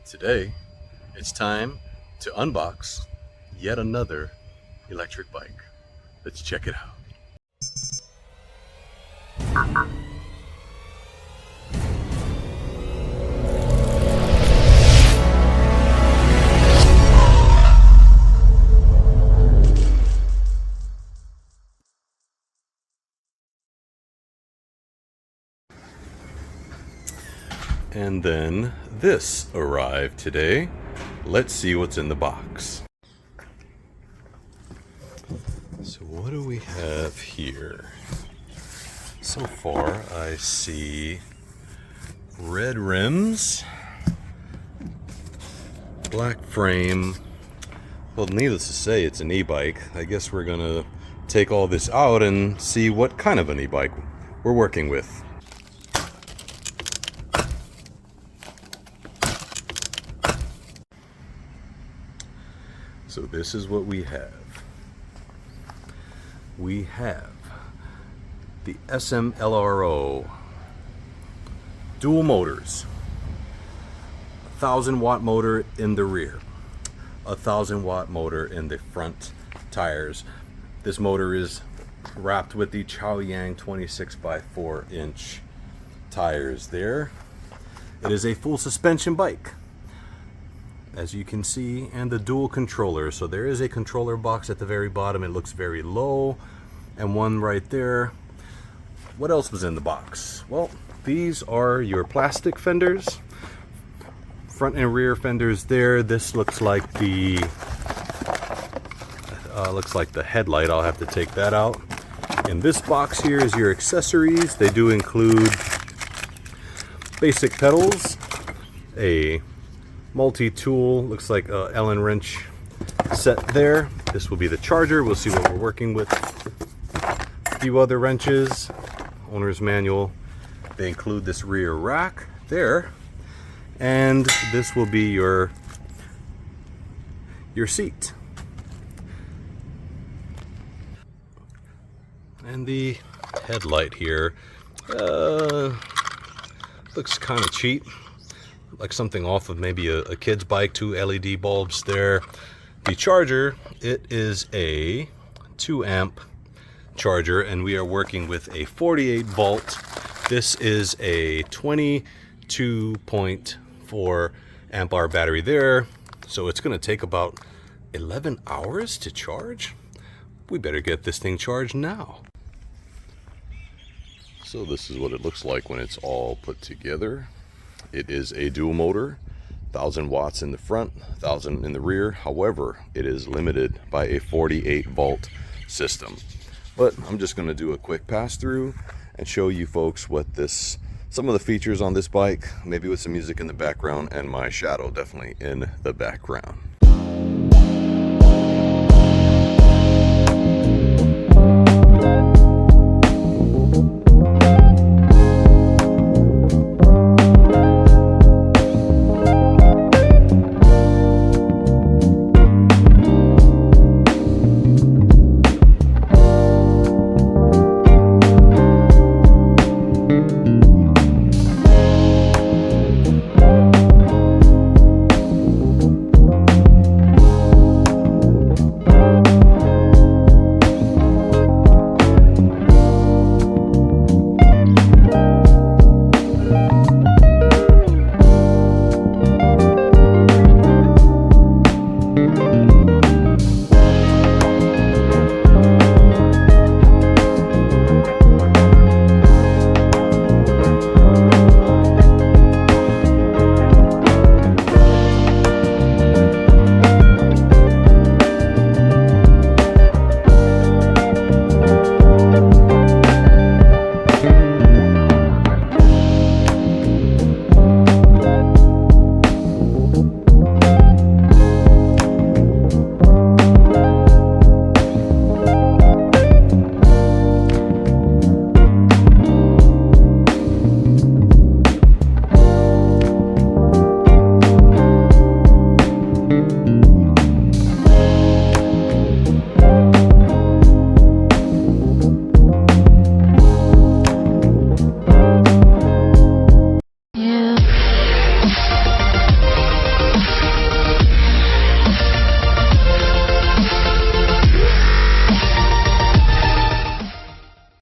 Today, it's time to unbox yet another electric bike. Let's check it out. And then this arrived today. Let's see what's in the box. So what do we have here? So far I see red rims, black frame. Well, needless to say, it's an e-bike. I guess we're gonna take all this out and see what kind of an e-bike we're working with. So this is what we have. We have the SMLRO dual motors, 1,000-watt motor in the rear, 1,000-watt motor in the front tires. This motor is wrapped with the Chaoyang 26x4-inch tires there. It is a full suspension bike, as you can see, and the dual controller. So there is a controller box at the very bottom. It looks very low, and one right there. What else was in the box? Well, these are your plastic fenders, front and rear fenders there. This looks like the headlight. I'll have to take that out. In this box here is your accessories. They do include basic pedals, a multi-tool, looks like a Allen wrench set there. This will be the charger. We'll see what we're working with. A few other wrenches, owner's manual. They include this rear rack there, and this will be your seat. And the headlight here looks kind of cheap, like something off of maybe a kid's bike. 2 LED bulbs there. The charger, it is a 2 amp charger, and we are working with a 48 volt. This is a 22.4 amp hour battery there, so it's going to take about 11 hours to charge. We better get this thing charged now. So this is what it looks like when it's all put together. It is a dual motor, 1,000 watts in the front, 1,000 in the rear. However, it is limited by a 48 volt system. But I'm just going to do a quick pass through and show you folks what some of the features on this bike, maybe with some music in the background and my shadow definitely in the background.